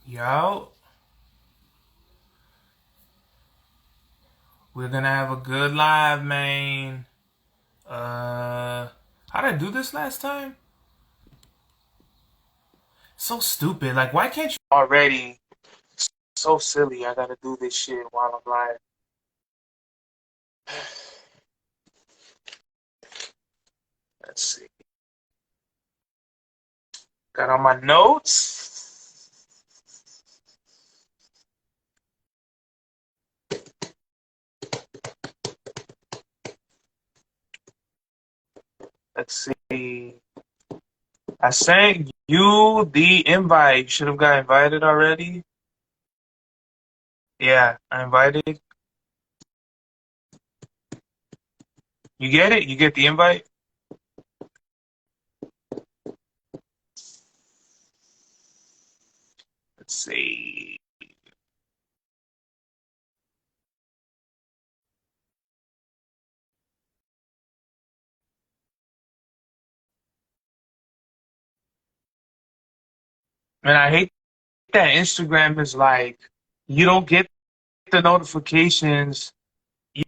Yo, we're gonna have a good live, man. How did I do this last time? So stupid. Like, why can't you already? So silly. I gotta do this shit while I'm live. Let's see. Got all my notes. Let's see. I sent you the invite. You should have got invited already. Yeah, I invited. You get it? You get the invite? Let's see. And I hate that Instagram is like, you don't get the notifications. You,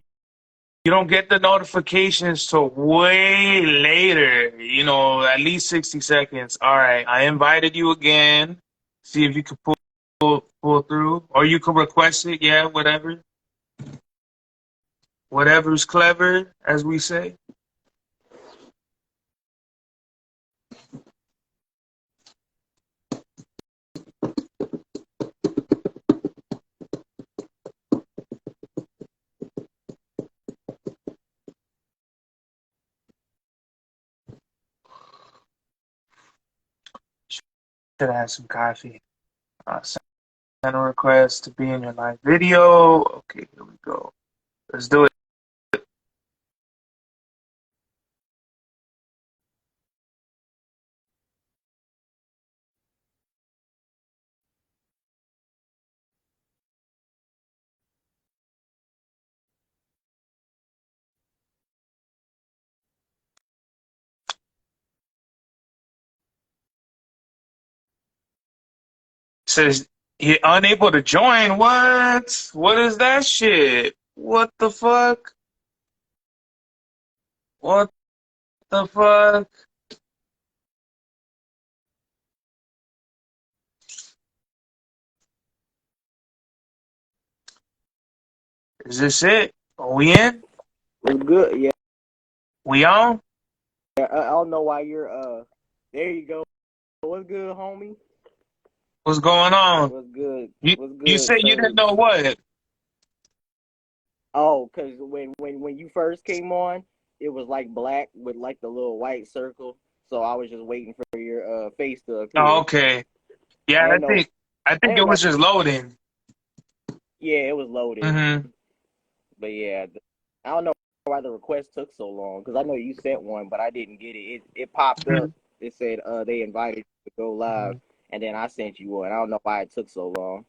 you don't get the notifications till way later, at least 60 seconds. All right, I invited you again. See if you can pull through. Or you can request it, yeah, whatever. Whatever's clever, as we say. Should have had some coffee. Send a request to be in your live video. Okay, here we go. Let's do it. Says you're unable to join. What? What is that shit? What the fuck? What the fuck? Is this it? Are we in? It's good. Yeah. We on? I don't know why you're there you go. What's good, homie? What's going on? What's good? You What's you good, said you didn't Surge? know what? Oh, cause when you first came on, it was like black with like the little white circle. So I was just waiting for your face to Oh, appear. okay. Yeah, I I didn't know think I I think it didn't know was just loading. yeah, it was loading. Mm-hmm. But yeah, I don't know why the request took so long because I know you sent one, but I didn't get it. It popped up. It said they invited you to go live, Hmm. and then I sent you one. I don't know why it took so long.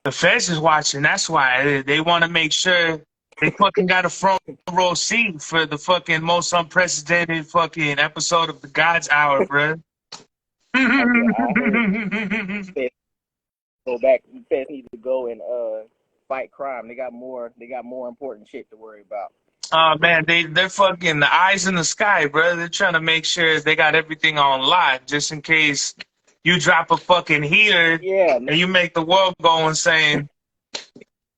The feds is watching. That's why they want to make sure they fucking got a front row seat for the fucking most unprecedented fucking episode of the God's Hour, bruh. Yeah, I heard Feds go back. Feds need to go and fight crime. They got more important shit to worry about. Oh man, they're fucking the eyes in the sky, bro. They're trying to make sure they got everything on lock, just in case you drop a fucking heater Yeah, and you make the world go insane.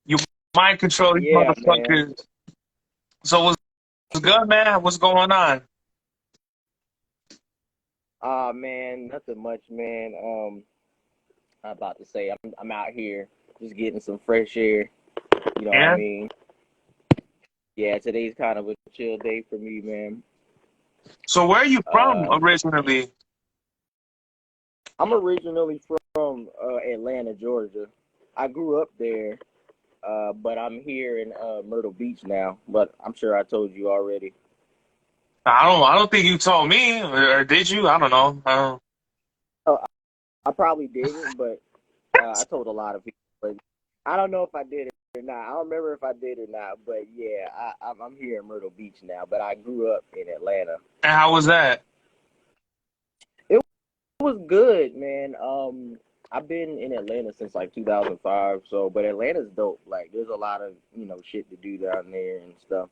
You mind control these yeah, man. motherfuckers. So what's good, man? What's going on? Man, nothing much, man. I'm about to say I'm out here just getting some fresh air. You know what I Yeah. mean? Yeah, today's kind of a chill day for me, man. So where are you from Uh, originally? I'm originally from Atlanta, Georgia. I grew up there, but I'm here in Myrtle Beach now. But I'm sure I told you already. I don't think you told me, or did you? I don't know. I don't. Oh, I probably didn't, but I told a lot of people. But I don't know if I did it or not. I don't remember if I did or not. But yeah, I'm here in Myrtle Beach now. But I grew up in Atlanta. And how was that? It was good, man. I've been in Atlanta since like 2005. So, but Atlanta's dope. Like, there's a lot of shit to do down there and stuff.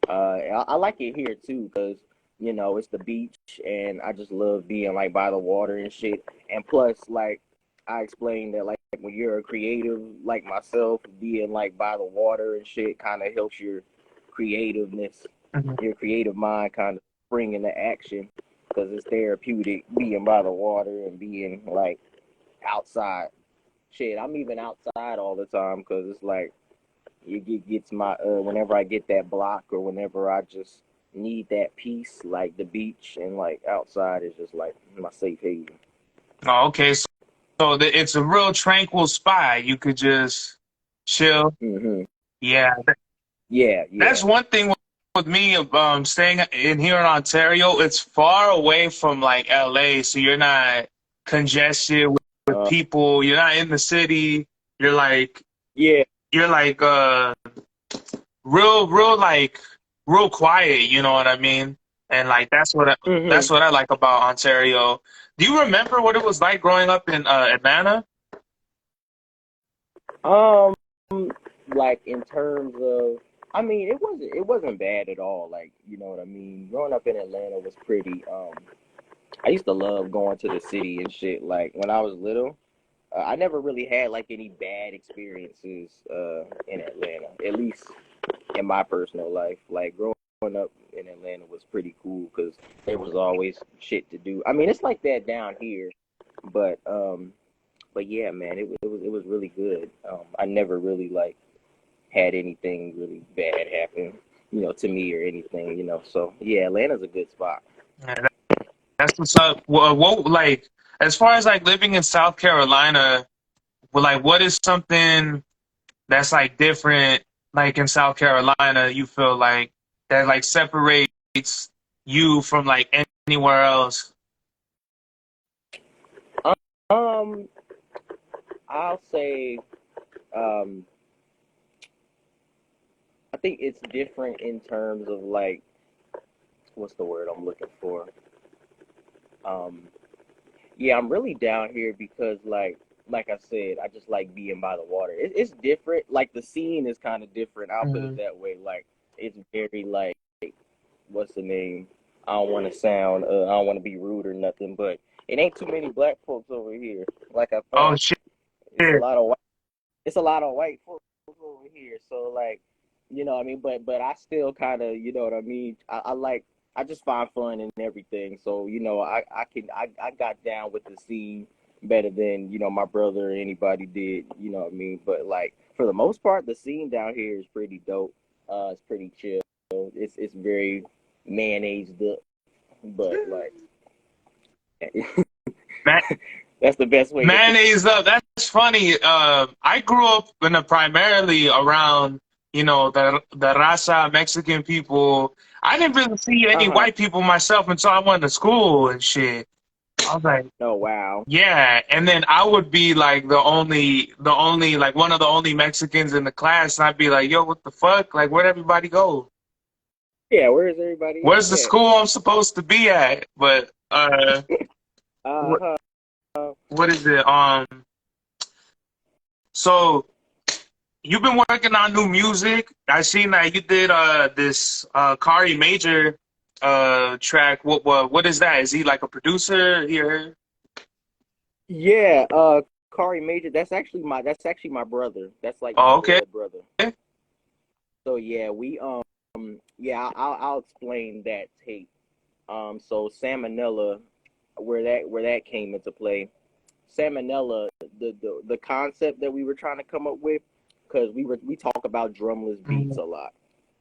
I like it here too because it's the beach and I just love being like by the water and shit. And plus, like I explained that like when you're a creative like myself, being like by the water and shit kind of helps your creativeness, Mhm. your creative mind kind of spring into action because it's therapeutic being by the water and being like outside. Shit, I'm even outside all the time because it's like gets my whenever I get that block or whenever I just need that peace, like the beach and like outside is just like my safe haven. Oh, okay, so it's a real tranquil spot. You could just chill. Hmm. Yeah, Yeah, that's yeah. one thing with me staying in here in Ontario. It's far away from like LA, so you're not congested with Uh, people. You're not in the city. You're like yeah. you're like real like real quiet. You know what I mean? And like Hmm. that's what I like about Ontario. Do you remember what it was like growing up in Atlanta? Um, like in terms of, I mean, it wasn't bad at all. Like, you know what I mean. Growing up in Atlanta was pretty. I used to love going to the city and shit. Like when I was little. I never really had like any bad experiences in Atlanta, at least in my personal life. Like growing up in Atlanta was pretty cool because there was always shit to do. I mean, it's like that down here, but yeah, man, it was really good. I never really like had anything really bad happen, to me or anything, So yeah, Atlanta's a good spot. Yeah, that's what's up. What like as far as like living in South Carolina, well, like what is something that's like different like in South Carolina you feel like that like separates you from like anywhere else? Um, I'll say, um, I think it's different in terms of like what's the word I'm looking for? Um, yeah, I'm really down here because like I said, I just like being by the water. It's different. Like the scene is kind of different. I'll put it Mhm. that way. Like it's very like what's the name? I don't want to sound. I don't want to be rude or nothing, but it ain't too many black folks over here. Like I Oh thought. shit. It's a lot of white. It's a lot of white folks over here. So like, what I mean. But I still kind of, you know what I mean. I like. I just find fun in everything. So I got down with the scene better than my brother or anybody did. You know what I mean. But like for the most part, the scene down here is pretty dope. It's pretty chill. It's very mayonnaised up, but like Man, that's the best way to put. mayonnaise up. That's funny. I grew up in a primarily around, the raza Mexican people. I didn't really see Uh any huh. white people myself until I went to school and shit. I was like, Oh wow. yeah, and then I would be like the only, like one of the only Mexicans in the class, and I'd be like, "Yo, what the fuck? Like, where'd everybody go? Yeah, where is everybody else Where's the at? school I'm supposed to be at?" But what Uh-huh. what is it? So you've been working on new music. I seen that you did this Kari Major track. What is that? Is he like a producer here? Yeah, Kari Major, that's actually my brother. That's like my Oh, okay. blood brother. So yeah, yeah, I'll explain that tape. So Salmonella, where that came into play. Salmonella, the concept that we were trying to come up with, because we talk about drumless beats Mm-hmm. a lot.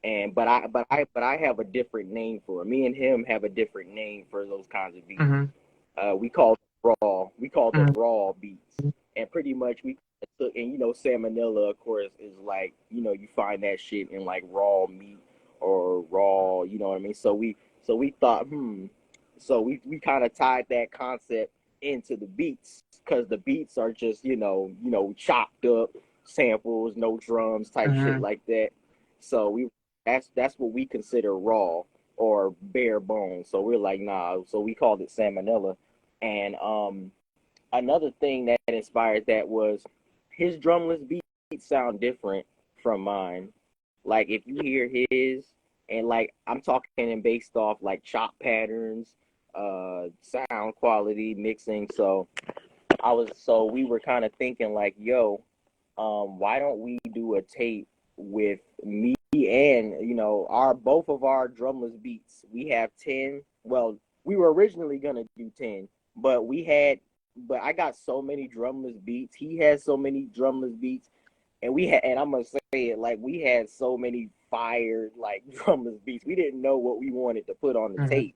And but I have a different name for it. Me and him have a different name for those kinds of beats. Mm-hmm. We called them raw. We called them raw beats, and pretty much we took. And salmonella, of course, is like you find that shit in like raw meat or raw. You know what I mean? So we thought, So we kind of tied that concept into the beats because the beats are just chopped up samples, no drums type shit Mm-hmm. like that. So that's what we consider raw or bare bones. So we're like, nah. So we called it salmonella, and another thing that inspired that was his drumless beats sound different from mine. Like if you hear his, and like I'm talking and based off like chop patterns, sound quality, mixing. So we were kind of thinking like, yo, why don't we do a tape with me and our both of our drumless beats? We have 10. Well, we were originally gonna do 10, but but I got so many drumless beats. He has so many drumless beats, and I'm gonna say it, like we had so many fire like drumless beats. We didn't know what we wanted to put on the Mhm. tape,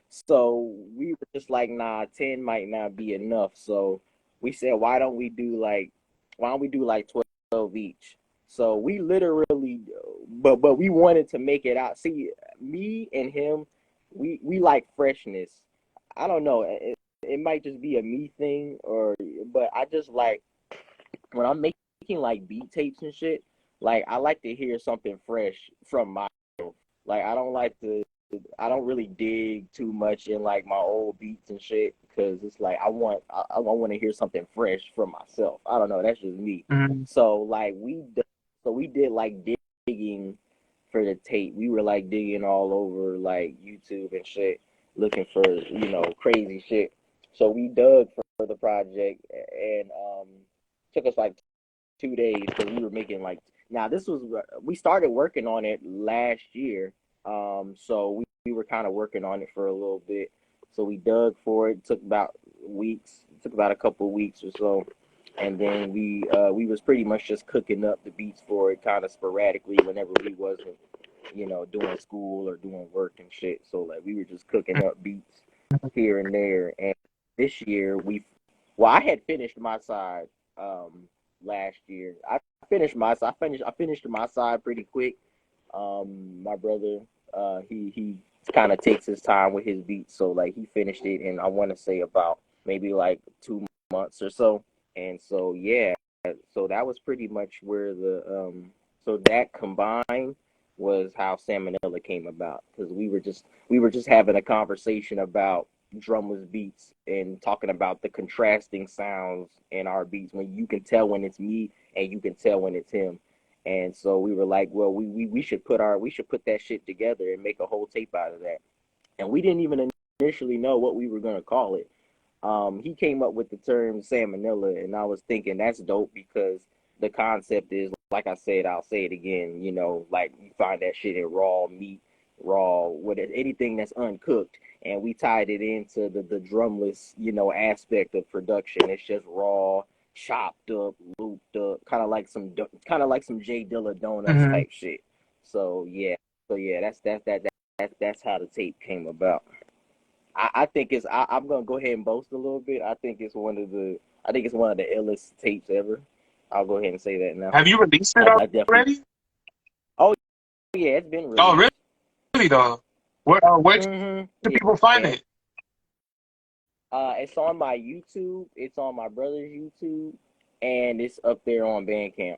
so we were just like, nah, 10 might not be enough. So we said, why don't we do like 12 each? So we literally, but we wanted to make it out. See, me and him, we like freshness. I don't know. It might just be a me thing, but I just like when I'm making like beat tapes and shit. Like I like to hear something fresh from myself. Like I don't really dig too much in like my old beats and shit because it's like I want to hear something fresh from myself. I don't know, that's just me. Mhm. So like we did like digging for the tape. We were like digging all over like YouTube and shit, looking for crazy shit. So we dug for the project, and took us like 2 days because we were making like, now this was, we started working on it last year. So we were kind of working on it for a little bit. So we dug for it. It took about weeks. It took about a couple of weeks or so. And then we was pretty much just cooking up the beats for it kind of sporadically whenever we wasn't, doing school or doing work and shit. So like we were just cooking up beats here and there. And this year I had finished my side last year. I finished my side pretty quick. My brother, he kind of takes his time with his beats, so like he finished it, and I want to say about maybe like 2 months or so. And so yeah, so that was pretty much where so that combined was how Salmonella came about, because we were just having a conversation about drumless beats and talking about the contrasting sounds in our beats, when you can tell when it's me and you can tell when it's him. And so we were like, well, we should put that shit together and make a whole tape out of that. And we didn't even initially know what we were gonna call it. He came up with the term salmonella, and I was thinking that's dope because the concept is, like I said, I'll say it again. Like you find that shit in raw meat, raw, what anything that's uncooked, and we tied it into the drumless, aspect of production. It's just raw, chopped up, looped up, kind of like some J Dilla donuts Mhm. type shit. So yeah, that's how the tape came about. I think I'm gonna go ahead and boast a little bit. I think it's one of the illest tapes ever. I'll go ahead and say that now. Have you released it I definitely. already? Oh yeah, it's been Oh, released. really though? Where can people find Yeah. it? It's on my YouTube. It's on my brother's YouTube, and it's up there on Bandcamp.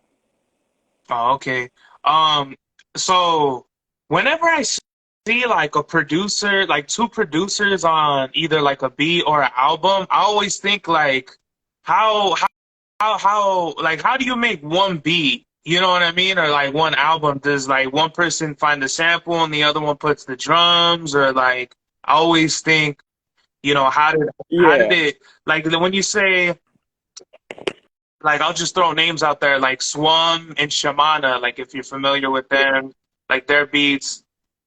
Oh, okay. Um, so whenever I see like a producer, like two producers on either like a beat or an album, I always think like how how do you make one beat? You know what I mean? Or like one album, does like one person find the sample and the other one puts the drums? Or like I always think, how did Yeah. it, like when you say, like I'll just throw names out there like Swum and Shamana, like if you're familiar with them, like their beats,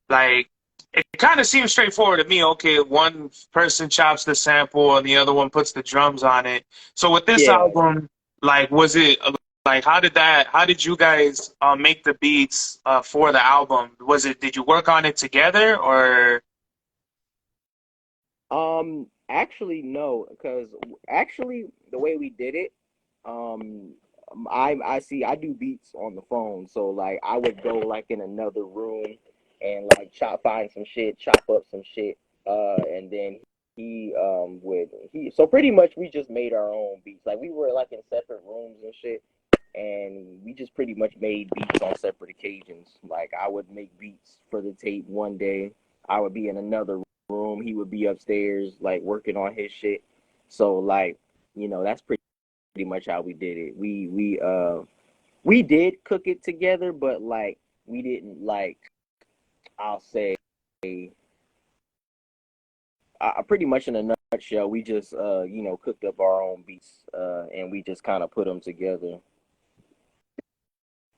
like it kind of seems straightforward to me. Okay, one person chops the sample and the other one puts the drums on it. So with this Yeah. album, like was it like how did you guys make the beats for the album? Did you work on it together or? Actually, no, because actually the way we did it, um, I see I do beats on the phone, so like I would go like in another room and like find some shit, chop up some shit, and then so pretty much we just made our own beats. Like we were like in separate rooms and shit, and we just pretty much made beats on separate occasions. Like I would make beats for the tape one day, I would be in another room, he would be upstairs like working on his shit. So like that's pretty much how we did it. We did cook it together, but like we didn't like, I'll say, pretty much in a nutshell, we just cooked up our own beats, and we just kind of put them together.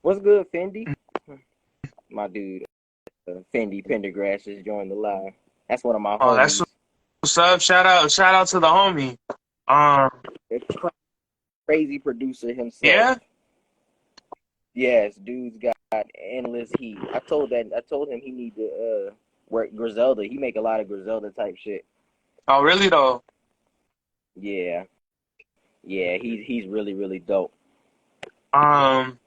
What's good, Fendi? My dude, Fendi Pendergrass just joined the live. That's one of my Oh, that's homies. what's up. Shout out to the homie. Um, Crazy producer himself. yeah. Yes, dude's got endless heat. I told him he need to work Griselda. He make a lot of Griselda type shit. Oh, really though. Yeah. Yeah, he's really, really dope. Um,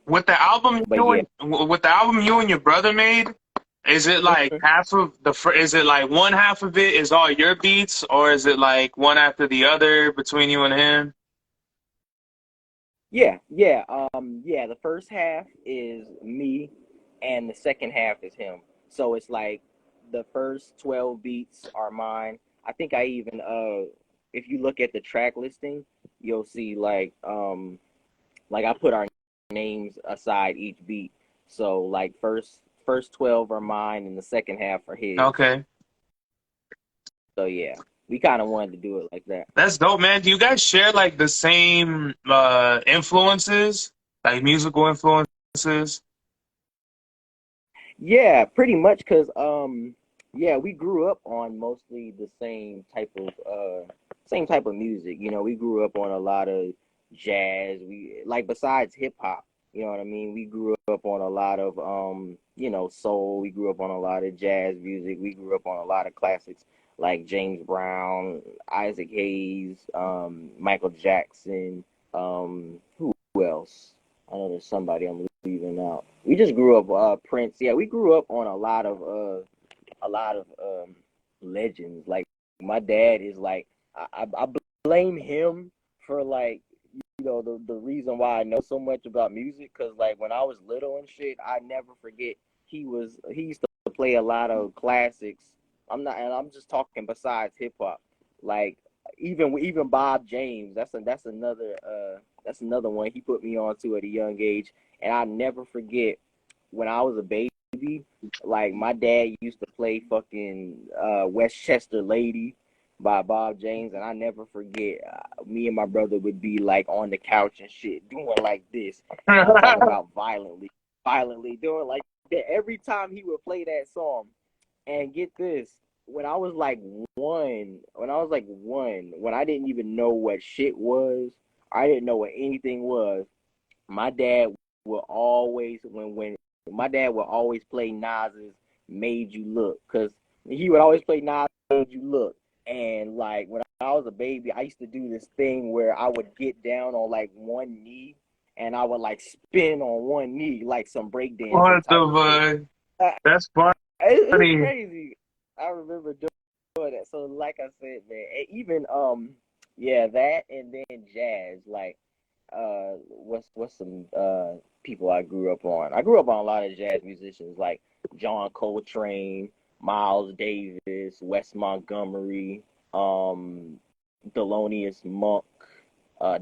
with the album But yeah. you and your brother made, is it like half of is it like one half of it is all your beats, or is it like one after the other between you and him? Yeah. The first half is me, and the second half is him. So it's like the first 12 beats are mine. I think I even if you look at the track listing, you'll see like I put our names aside each beat. So like first 12 are mine, and the second half are his. Okay, So yeah, we kind of wanted to do it like that. that's dope, man. Do you guys share like the same influences, like musical influences? Yeah, pretty much, cause yeah, we grew up on mostly the same type of music. We grew up on a lot of jazz. We like, besides hip hop, you know what I mean? We grew up on a lot of soul. We grew up on a lot of jazz music. We grew up on a lot of classics like James Brown, Isaac Hayes, Michael Jackson, who else? I know there's somebody I'm leaving out. We just grew up Prince. Yeah, we grew up on a lot of legends. Like my dad is like, I blame him for like the reason why I know so much about music, because like when I was little and shit, I never forget he used to play a lot of classics. I'm just talking besides hip hop, like even Bob James. That's another one he put me on to at a young age, and I never forget when I was a baby. Like my dad used to play fucking Westchester Lady by Bob James, and I never forget. Me and my brother would be like on the couch and shit, doing like this, and I'm talking about violently doing like that every time he would play that song. And get this, when I was like one, when I didn't even know what shit was, I didn't know what anything was. My dad will always when my dad would always play Nas's "Made You Look," because he would always play Nas "Made You Look." And like when I was a baby, I used to do this thing where I would get down on like one knee, and I would like spin on one knee like some breakdancing What type the of shit. fuck? Uh, That's it's funny. crazy. I remember doing that. So like I said, man, and even yeah, that, and then jazz. Like what's some people I grew up on? I grew up on a lot of jazz musicians like John Coltrane, Miles Davis, Wes Montgomery, um Thelonious Monk,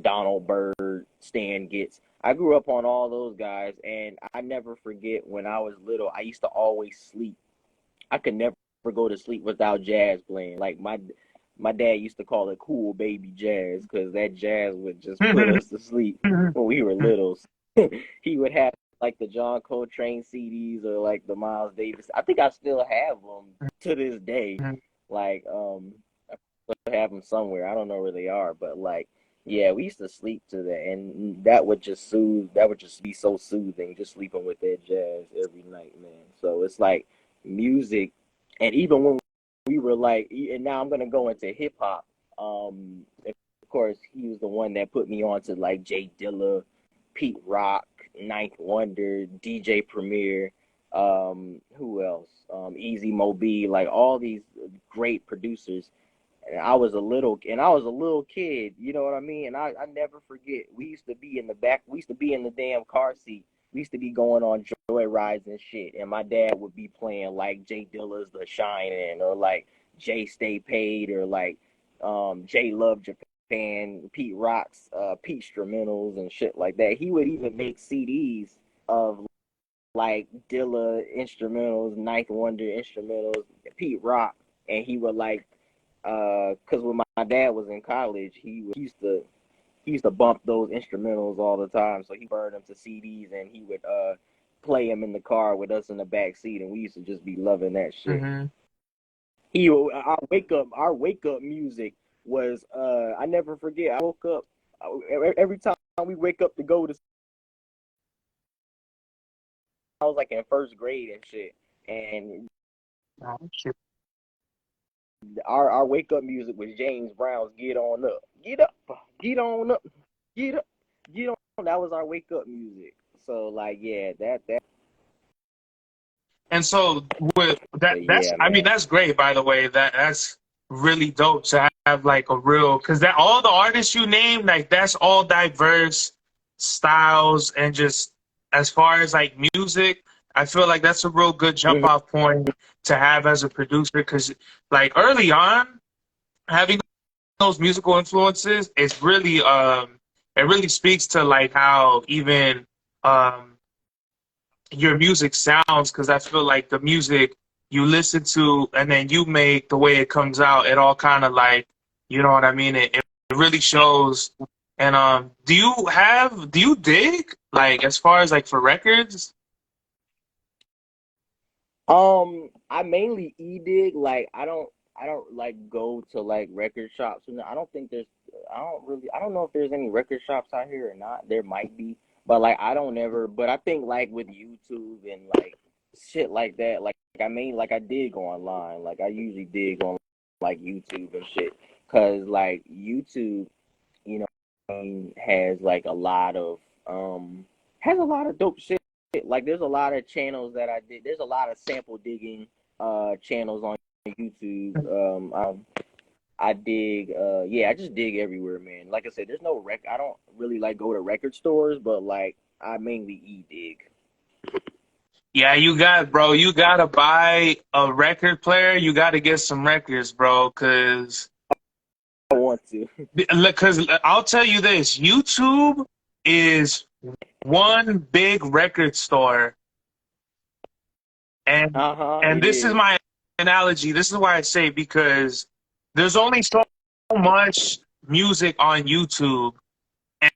Donald Byrd, Stan Getz. I grew up on all those guys, and I never forget when I was little, I used to always sleep. I could never go to sleep without jazz playing. Like my dad used to call it cool baby jazz, because that jazz would just put us to sleep when we were little. He would have like the John Coltrane CDs or like the Miles Davis. I think I still have them to this day. Like I still have them somewhere. I don't know where they are, but like yeah, we used to sleep to that, and that would just soothe. That would just be so soothing, just sleeping with that jazz every night, man. So it's like music, and even when we were like, and now I'm gonna go into hip hop. Of course, he was the one that put me on to like Jay Dilla, Pete Rock, Ninth Wonder, DJ Premier, who else? Easy Moby, like all these great producers. And I was a little kid, you know what I mean? And I never forget. We used to be in the back. We used to be in the damn car seat. We used to be going on joy rides and shit. And my dad would be playing like Jay Dilla's The Shining, or like Jay Stay Paid, or like Jay Love Japan. and Pete Rock's Pete instrumentals and shit like that. He would even make CDs of like Dilla instrumentals, Ninth Wonder instrumentals, Pete Rock, and he would like because when my dad was in college, he used to bump those instrumentals all the time, so he burned them to CDs and he would play them in the car with us in the back seat, and we used to just be loving that shit. Mm-hmm. Our wake up music was I never forget. I woke up every time we wake up to go to. I was like in first grade and shit, and Oh, shit. our wake up music was James Brown's "Get On Up, Get Up, Get On Up, Get Up, Get On." That was our wake up music. So like, yeah, that. And so with that, But that's yeah, I mean man. that's great, by the way. That's really dope to have like a real, because that all the artists you name, like that's all diverse styles, and just as far as like music, I feel like that's a real good jump Mhm. off point to have as a producer, because like early on having those musical influences is really it really speaks to like how even um your music sounds, because I feel like the music you listen to and then you make, the way it comes out, it all kind of like, you know what I mean? It really shows. And do you dig like as far as like for records? I mainly e-dig. Like I don't like go to like record shops. And I don't think there's I don't know if there's any record shops out here or not. There might be, but like I don't ever. But I think like with YouTube and like shit like that, like I did go online. Like I usually dig on like YouTube and shit, cause like YouTube, you know, has like a lot of has a lot of dope shit. Like there's a lot of channels that I did. There's a lot of sample digging channels on YouTube. I dig yeah, I just dig everywhere, man. Like I said, there's no I don't really like go to record stores, but like I mainly e-dig. Yeah, you got, bro, you gotta buy a record player. You gotta get some records, bro, I want to. because I'll tell you this, YouTube is one big record store. And Uh-huh, and it this is is. my analogy. This is why I say, because there's only so much music on YouTube, and,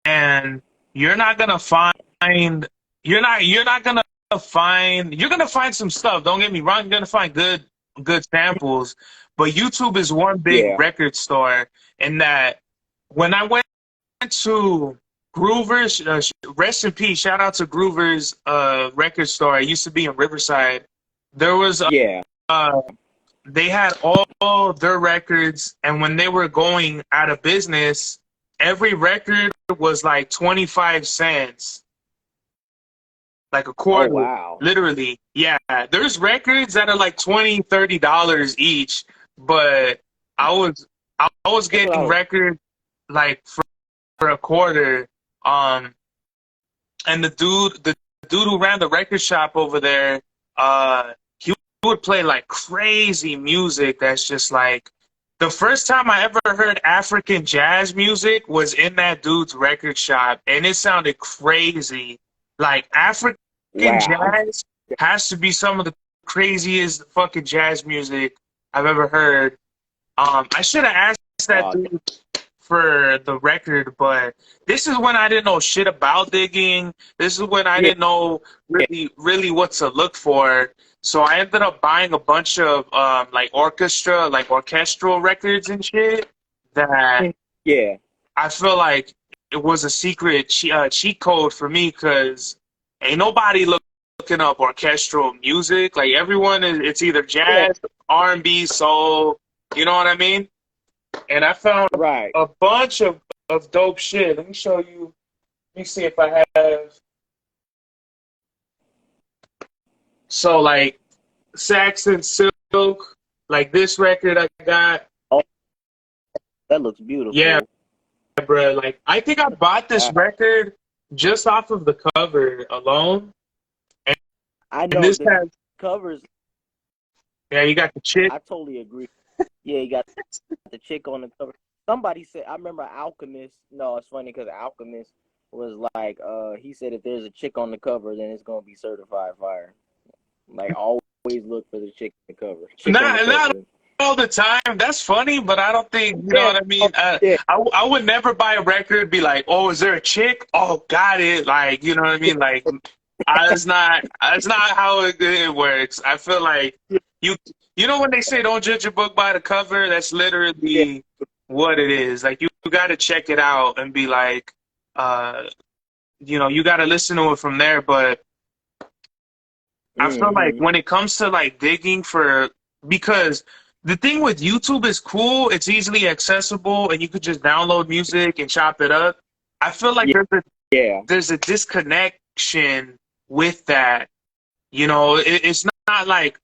and you're not gonna find you're not gonna find you're gonna find some stuff. Don't get me wrong, you're gonna find good samples, but YouTube is one big Yeah. record store. In that, when I went to Groover's, rest in peace, shout out to Groover's record store. It used to be in Riverside. There was Yeah. uh, they had all their records, and when they were going out of business, every record was like 25 cents, like a Oh quarter, wow. literally. Yeah, there's records that are like $20, $30 each, but I was I was That's what I getting was. records like for a quarter. Um, and the dude who ran the record shop over there, he would play like crazy music that's just like, the first time I ever heard African jazz music was in that dude's record shop, and it sounded crazy. Like African Wow. jazz has to be some of the craziest fucking jazz music I've ever heard. I should have asked that Uh, dude for the record, but this is when I didn't know shit about digging. This is when I yeah. didn't know really what to look for. So I ended up buying a bunch of like orchestral records and shit that Yeah. I feel like it was a secret cheat code for me, because ain't nobody looking up orchestral music. Like everyone is, it's either Yeah. jazz, R&B, soul. You know what I mean? And I found Right. a bunch of dope shit. Let me show you. Let me see if I have. So like Saxon Silk, like this record I got. Oh, that looks Yeah, beautiful. bro. Like I think I bought this Uh, record just off of the cover alone. And, I and know this the has, covers. yeah, you got the chick. I totally agree. Yeah, you got the chick on the cover. somebody said, I remember Alchemist. No, it's funny because Alchemist was like, he said if there's a chick on the cover, then it's gonna be certified fire. Like always look for the chick on the cover. Chick on the Not cover. all the time. That's funny, but I don't think you know Yeah, what I mean. yeah, I would never buy a record. Be like, oh, is there a chick? Oh, got it. Like, you know what I mean? Like, it's not how it works. I feel like you you know when they say don't judge a book by the cover. That's yeah. literally what it is. Like, you got to check it out and be like, uh, you got to listen to it from there. But I feel like Mm-hmm. when it comes to like digging for, because the thing with YouTube is cool, it's easily accessible, and you could just download music and chop it up. I feel like Yeah, yeah. there's a disconnection with that. It's not like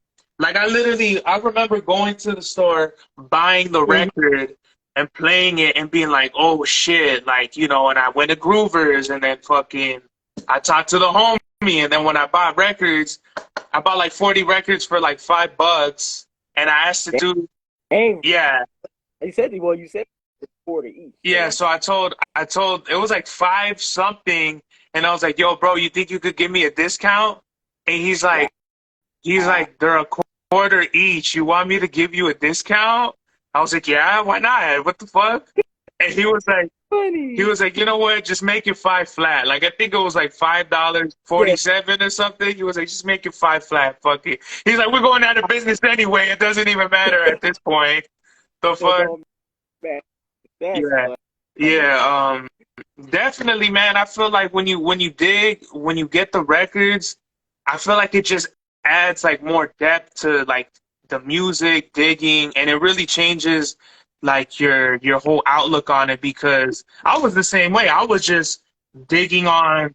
I remember going to the store, buying the Mm-hmm. record and playing it and being like, oh shit, like, and I went to Groovers and then fucking I talked to the homie, and then when I bought records, I bought like 40 records for like $5, and I asked the dude, Dang. yeah, He said, well, you said it's 40 each. yeah. So So I told it was like five something, and I was like, yo, bro, you think you could give me a discount? And wow. he's like, they're a quarter each. You want me to give you a discount? I was like, yeah, why not? What the fuck? And he Funny. was like, you know what? Just make it five flat. Like I think it was like Yeah, $5.47 or something. He was like, just make it five flat. Fuck it. He's like, we're going out of business anyway. It doesn't even matter at this point. The so fuck? don't man. That's Yeah. funny. Yeah. Definitely, man. I feel like when you get the records, I feel like it just adds like more depth to like the music, digging, and it really changes like your whole outlook on it, because I was the same way. I was just digging on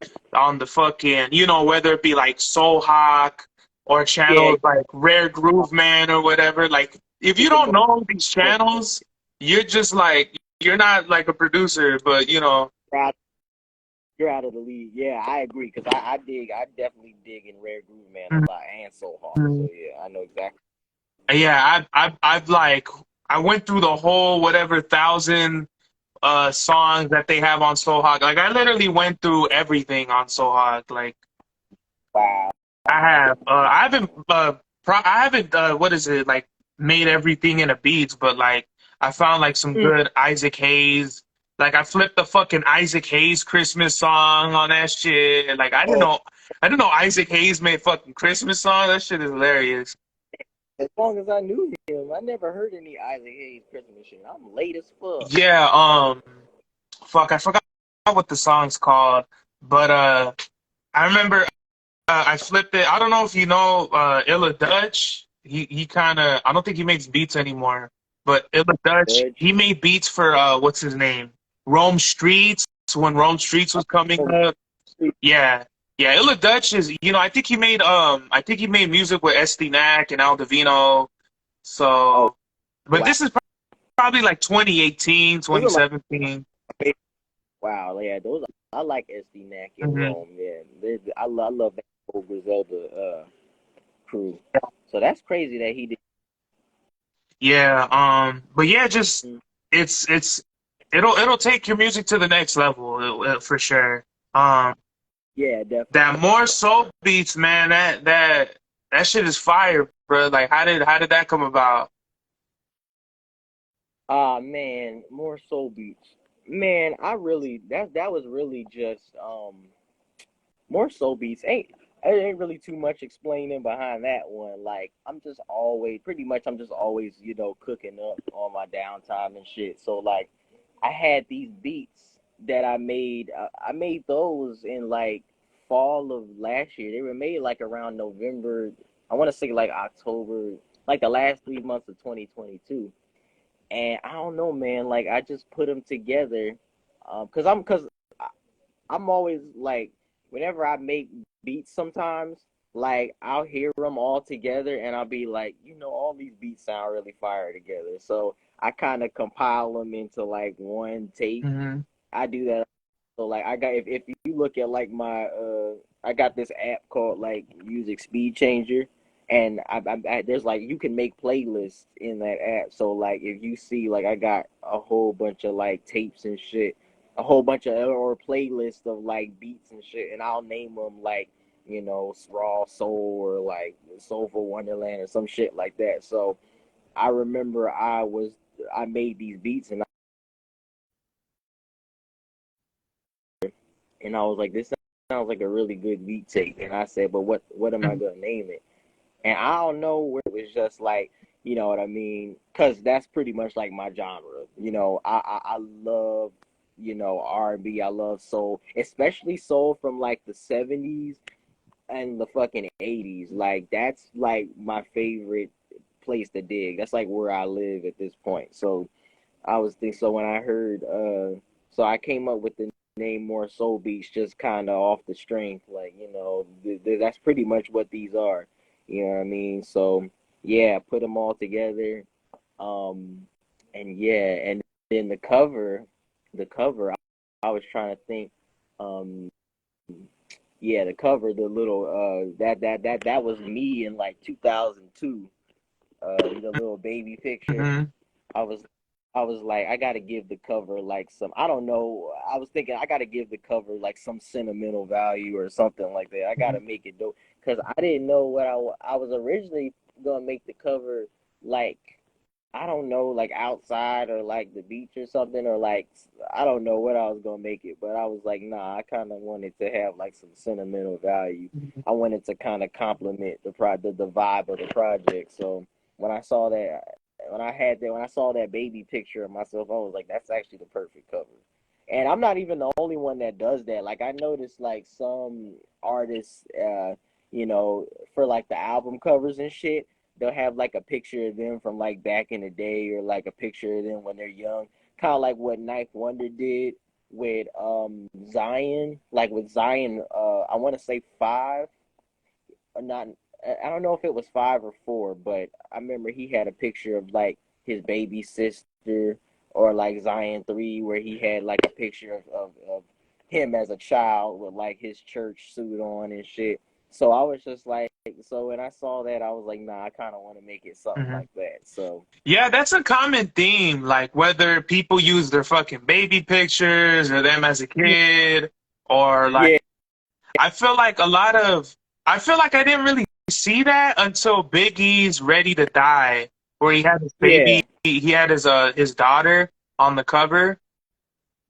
the fucking, whether it be like Soul Hawk or Yeah, channels like Rare Groove Man or whatever. Like if you even don't more. know these channels, you're just like you're not like a producer, but You're out, you're out of the league. Yeah, I agree because I definitely dig in Rare Groove Man a lot and Soul Hawk. So Mhm. yeah, I know exactly. Yeah, I've like I went through the whole whatever thousand songs that they have on Soul Hawk. Like I literally went through everything on Soul Hawk. Like Wow. I haven't what is it like made everything in a beats, but like I found like some Mm, good Isaac Hayes. Like I flipped the fucking Isaac Hayes Christmas song on that shit. Like oh, I didn't know Isaac Hayes made fucking Christmas song. That shit is hilarious. as long as I knew him, I never heard any Isaac Hayes Christmas shit. I'm late as fuck. Yeah, fuck, I forgot what the song's called, but I remember I flipped it. I don't know if you know Illa Dutch. He kind of I don't think he makes beats anymore, but Illa Dutch, Judge. he made beats for what's his name? Rome Streets, when Rome Streets was coming Oh, up. Yeah. Yeah, Illa Dutch is, I think he made music with SD and Al Divino. oh, So, but wow. this is probably like 2018, Those are 2017. my wow. Yeah, those I like SD Nack and Hmm. Rome. Yeah, I love that whole Griselda crew. So that's crazy that he did. Yeah, but yeah, just Mm, it's it'll take your music to the next level for sure. Um, yeah, definitely. that more soul beats, man, that shit is fire, bro. Like, how did that come about? Ah man, more soul beats. Man, I really that was really just more soul beats. Ain't really too much explaining behind that one. Like I'm just always pretty much I'm just always, cooking up on my downtime and shit. So like I had these beats that I made. I made those in like fall of last year. They were made like around November. I want to say like October, like the last 3 months of 2022. And I don't know, man. Like I just put them together, because I'm always like, whenever I make beats, sometimes like I'll hear them all together, and I'll be like, all these beats sound really fire together. So I kind of compile them into like one tape. Hmm. I do that. So like I got if you look at like my I got this app called like Music Speed Changer, And there's like you can make playlists in that app. So like if you see like I got a whole bunch of like tapes and shit, a whole bunch of or playlists of like beats and shit, and I'll name them like Raw Soul or like Soulful Wonderland or some shit like that. So I remember I made these beats and I was like, this sounds like a really good beat tape. And I said, but what am I Mhm. gonna name it? And I don't know where it was just like, you know what I mean? Because that's pretty much like my genre. I love, R&B. I love soul, especially soul from like the 70s and the fucking 80s. Like that's like my favorite place to dig. That's like where I live at this point. So I was thinking, so when I heard, so I came up with the name More Soul Beats just kind of off the strength, like, that's pretty much what these are. You know what I mean? So, yeah, put them all together. Um, and yeah, and then the cover, I was trying to think, um, yeah, the cover, the little, that was me in like 2002, the little baby picture. Mhm. I was I was like, I gotta give the cover like some, I don't know. I was thinking I gotta give the cover like some sentimental value or something like that. I gotta Mhm. make it dope because I didn't know what I was originally gonna make the cover like, I don't know, like outside or like the beach or something, or like I don't know what I was gonna make it, but I was like, nah, I kind of wanted to have like some sentimental value. Mhm. I wanted to kind of complement the vibe of the project. So when I saw that, when I saw that baby picture of myself, I was like, that's actually the perfect cover. And I'm not even the only one that does that. Like I noticed like some artists, for like the album covers and shit, they'll have like a picture of them from like back in the day or like a picture of them when they're young. Kind of like what Ninth Wonder did with Zion. Like with Zion, I want to say five or not. I don't know if it was five or four, but I remember he had a picture of like his baby sister, or like Zion 3 where he had like a picture of him as a child with like his church suit on and shit. So I was just like, so when I saw that, I was like, nah, I kind of want to make it something Mhm. like that. So Yeah, that's a common theme. Like whether people use their fucking baby pictures or them as a yeah, kid, or like yeah, I feel like a lot of I feel like I didn't really see that until Biggie's Ready to Die, where he had his baby, yeah, he had his daughter on the cover,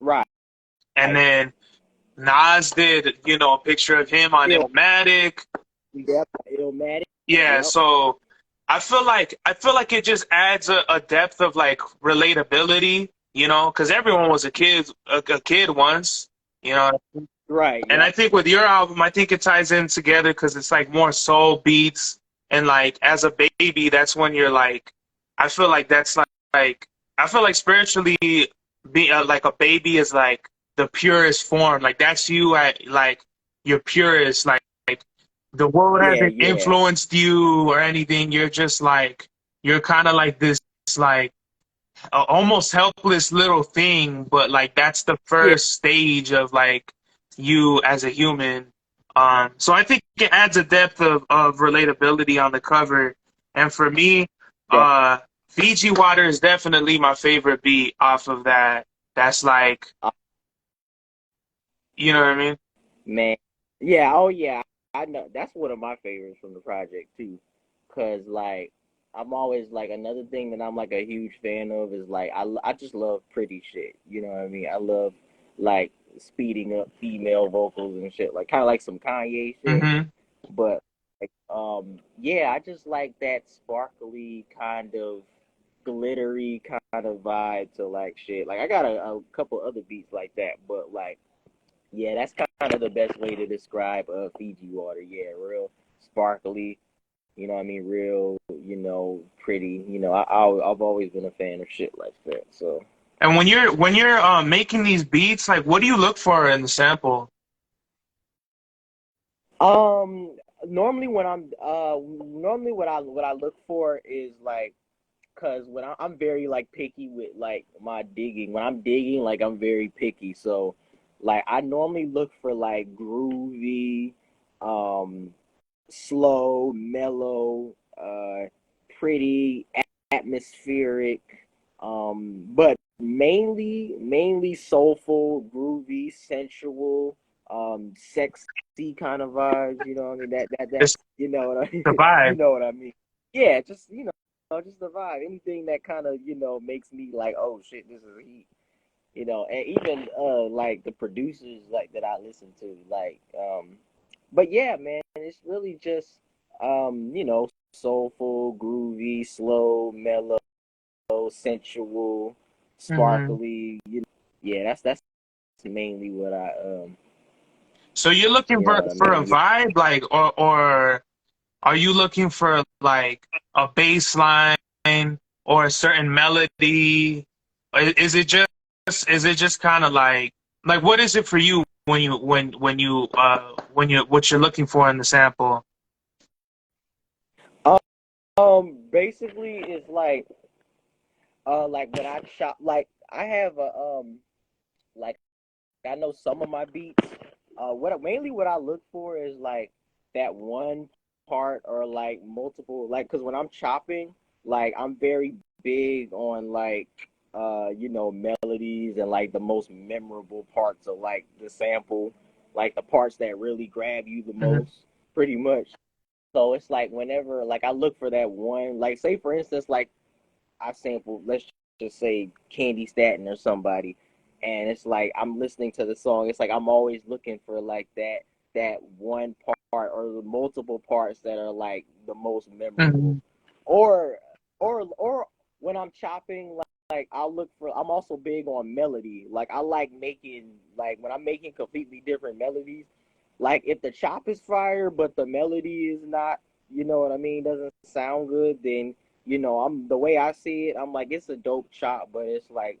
right. and then Nas did, a picture of him on Ill, Illmatic. yep, Illmatic, Yeah, yep, so I feel like it just adds a depth of like relatability, because everyone was a kid once, you know. right, And I yep, think with your album, I think it ties in together because it's like more soul beats, and like as a baby, that's when you're like, I feel like that's like I feel like spiritually, be like a baby is like the purest form. Like that's you at like your purest. Like the world yeah, hasn't yeah, influenced you or anything. You're just like you're kind of like this like almost helpless little thing, but like that's the yeah, first stage of like you as a human. So I think it adds a depth of relatability on the cover. And for me, that, Fiji Water is definitely my favorite beat off of that. That's like, uh, you know what I mean? man, yeah, oh yeah, I know that's one of my favorites from the project too, cause like I'm always like, another thing that I'm like a huge fan of is like I just love pretty shit. You know what I mean? I love like speeding up female vocals and shit, like kind of like some Kanye shit. Hmm. But like, yeah, I just like that sparkly kind of glittery kind of vibe to like shit. Like I got a couple other beats like that, but like, yeah, that's kind of the best way to describe Fiji water. Yeah, real sparkly. You know what I mean? Real, pretty. I've always been a fan of shit like that. So, And when you're making these beats, like what do you look for in the sample? um, normally what I look for is like, cause when I'm very like picky with like my digging. When I'm digging, like I'm very picky. So, like I normally look for like groovy, um, slow, mellow, pretty, atmospheric, but mainly soulful, groovy, sensual, sexy kind of vibes. You know what I mean? That It's you know what I the you vibe. know what I mean? Yeah, just just the vibe. Anything that kind of makes me like, oh shit, this is heat. And even like the producers like that I listen to, like but yeah, man, it's really just soulful, groovy, slow, mellow, sensual, Hmm. sparkly. Yeah, that's mainly what I So you're looking you know for what I for a mean. vibe, like, or are you looking for like a bass line or a certain melody? Is it just kind of like what is it for you when you what you're looking for in the sample? Yeah. Basically, it's like when I chop, like I have a like I know some of my beats. What I look for is like that one part or like multiple, like because when I'm chopping, like I'm very big on like melodies and like the most memorable parts of like the sample, like the parts that really grab you the Hmm. most, pretty much. So it's like whenever like I look for that one, like say for instance, like I sampled, let's just say Candy Staten or somebody, and it's like I'm listening to the song. It's like I'm always looking for like that one part or the multiple parts that are like the most memorable, Hmm. or or when I'm chopping, like I'll look for. I'm also big on melody. Like I like making like when I'm making completely different melodies. Like if the chop is fire, but the melody is not, you know what I mean, doesn't sound good, then I'm the way I see it, I'm like it's a dope chop, but it's like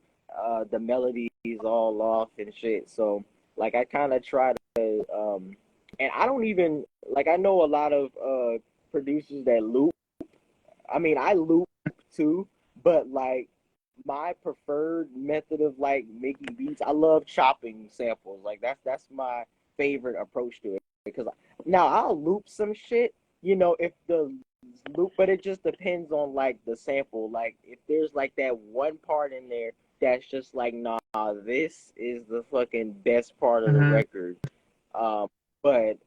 the melody is all off and shit. So like I kind of try to and I don't even like I know a lot of producers that loop. I mean, I loop too, but like my preferred method of like making beats, I love chopping samples. Like that's my favorite approach to it because now I'll loop some shit, if the loop, but it just depends on like the sample. Like if there's like that one part in there that's just like, nah, this is the fucking best part of the Hmm. record. Um, but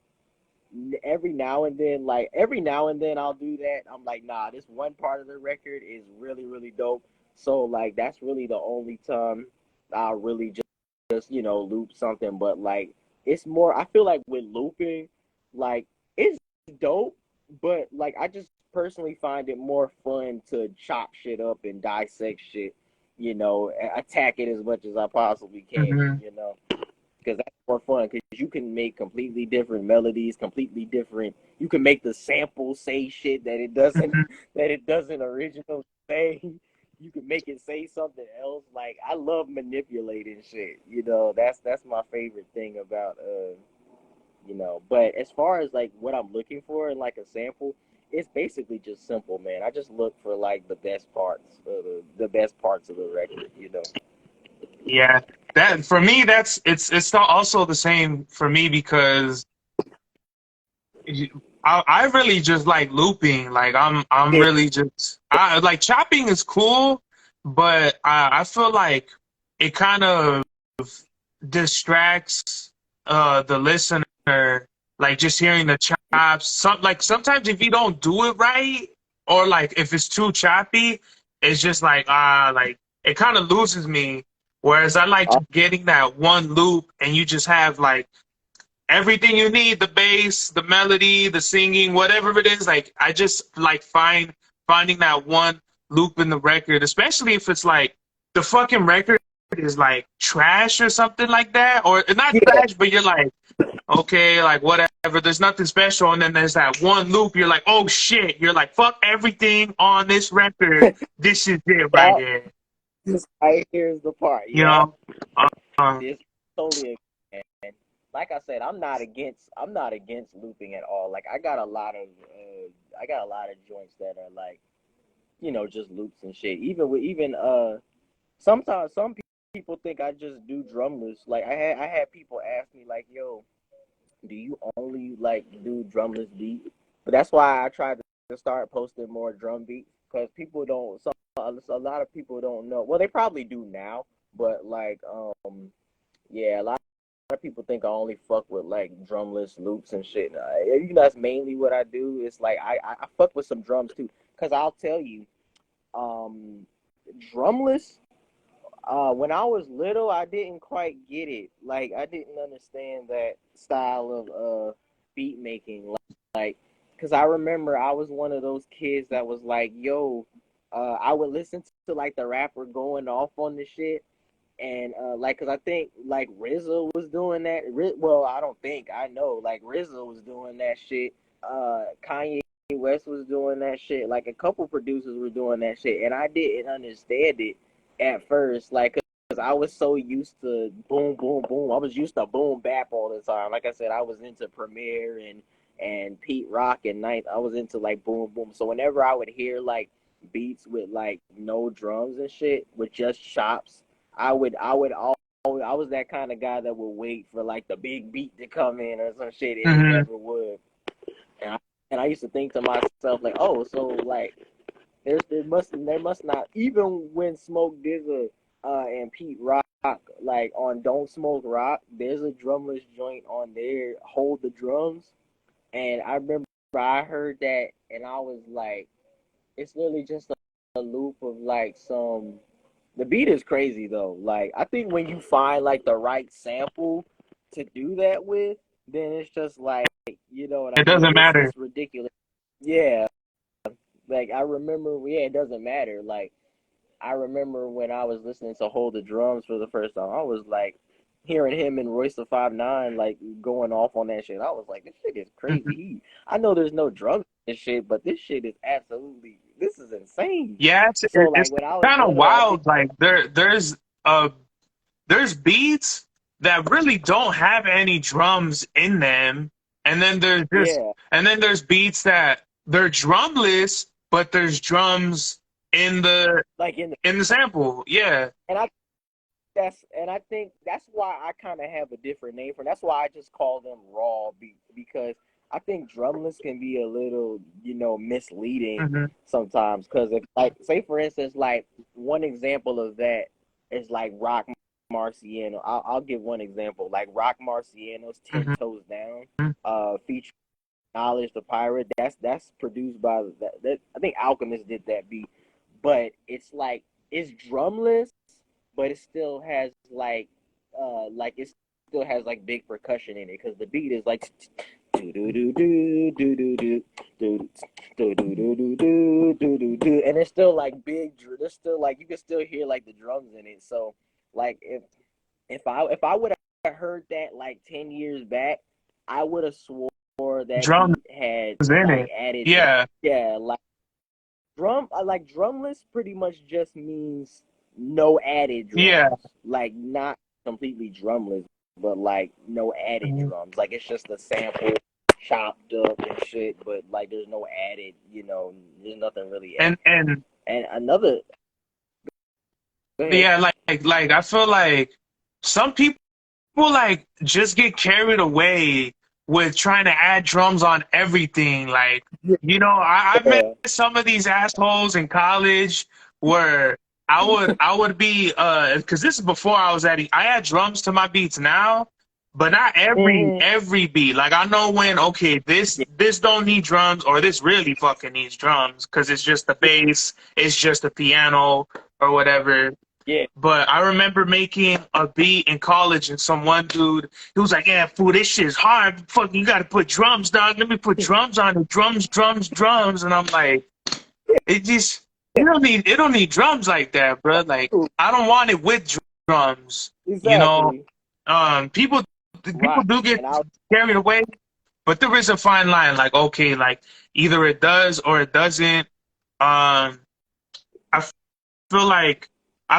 every now and then I'll do that. I'm like, nah, this one part of the record is really, really dope. So like that's really the only time I'll really just loop something. But like it's more I feel like with looping, like it's dope, but like I just personally find it more fun to chop shit up and dissect shit, attack it as much as I possibly can, Hmm. because that's more fun because you can make completely different melodies, completely different. You can make the sample say shit that it doesn't Hmm. that it doesn't originally say. You can make it say something else. Like I love manipulating shit. That's my favorite thing about But as far as like what I'm looking for in like a sample, it's basically just simple, man. I just look for like the best parts of the record. Yeah, that for me, it's not also the same for me because I really just like looping. Like I'm Yeah. really just I like chopping is cool, but I feel like it kind of distracts the listener, like just hearing the chops. Sometimes if you don't do it right, or like if it's too choppy, it's just like like it kind of loses me. Whereas I like Uh, getting that one loop and you just have like everything you need, the bass, the melody, the singing, whatever it is. Like I just like finding that one loop in the record, especially if it's like the fucking record is like trash or something like that, or not yeah. trash, but you're like, okay, like whatever, there's nothing special, and then there's that one loop, you're like, oh shit, you're like, fuck everything on this record, this is it right Yeah. here, This right here's the part. you Yeah. know. um, This totally man. Like I said, I'm not against looping at all. Like I got a lot of joints that are like, just loops and shit. Even sometimes some people think I just do drumless. Like I had people ask me like, "Yo, do you only like do drumless beats?" But that's why I tried to start posting more drum beats because people don't. A lot of people don't know. Well, they probably do now, but like, yeah, a lot of people think I only fuck with like drumless loops and shit. That's mainly what I do. It's like I fuck with some drums too, cause I'll tell you, um, drumless. When I was little, I didn't quite get it. Like I didn't understand that style of beat making. Like, cause I remember I was one of those kids that was like, yo, I would listen to like the rapper going off on the shit, and like, cause I think like RZA was doing that. Well, I don't think I know. Like RZA was doing that shit. Kanye West was doing that shit. Like a couple producers were doing that shit, and I didn't understand it at first. Like, cause I was so used to boom, boom, boom. I was used to boom bap all the time. Like I said, I was into Premier and Pete Rock and Ninth. I was into like boom, boom. So whenever I would hear like beats with like no drums and shit with just chops, I was that kind of guy that would wait for like the big beat to come in or some shit, and it Hmm. never would. And I used to think to myself like, oh, so like there must not, even when Smoke Digga and Pete Rock, like on Don't Smoke Rock, there's a drumless joint on there, Hold the Drums, and I remember I heard that and I was like, it's literally just a loop of like some. The beat is crazy though. Like I think when you find like the right sample to do that with, then it's just like, you know what I It mean. doesn't matter. It's ridiculous. Yeah, like I remember. Yeah, it doesn't matter. Like I remember when I was listening to Hold the Drums for the first time, I was like hearing him and Royce the 5'9" like going off on that shit. I was like, this shit is crazy. Mhm. I know there's no drums and shit, but this shit is absolutely, this is insane. Yeah, So it's like when I was kind of little, I did. wild. Like uh there's beats that really don't have any drums in them, and then Yeah, there's beats that they're drumless, but there's drums in like in the, the sample. Yeah. and I think that's why I kind of have a different name for. That's why I just call them raw beats, because I think drumless can be a little, misleading Hmm. sometimes. Because if, like, say for instance, like one example of that is like Rock Marciano. I'll give one example, like Rock Marciano's "10 Hmm. Toes Down," featuring Knowledge the Pirate. That's produced by that. I think Alchemist did that beat, but it's like it's drumless, but it still has like it still has like big percussion in it because the beat is like do do do do do do do do do do do do do do do, and it's still like big. There's still like you can still hear like the drums in it. So like if I would have heard that like 10 years back, I would have swore that Drums beat had in like it. added, Yeah. yeah, like like drumless pretty much just means no added Yeah. drums, like not completely drumless, but like no added Mhm. drums. Like it's just a sample chopped up and shit, but like there's no added, there's nothing really added. And And another, go ahead. yeah, like I feel like some people like just get carried away with trying to add drums on everything. Like, I've met Yeah. some of these assholes in college where I would be because this is before I add drums to my beats now, but not every Mm-hmm. every beat. Like I know when, okay, this don't need drums, or this really fucking needs drums because it's just the bass, it's just the piano or whatever. Yeah. But I remember making a beat in college, and some one dude, he was like, "Yeah, fool, this shit's hard. Fucking, you got to put drums, dog. Let me put drums on it. Drums, drums, drums." And I'm like, it just, it don't need drums like that, bro. Like, I don't want it with drums. You know, Exactly. people Right. do get And I carried away, but there is a fine line. Like, okay, like either it does or it doesn't. Um, I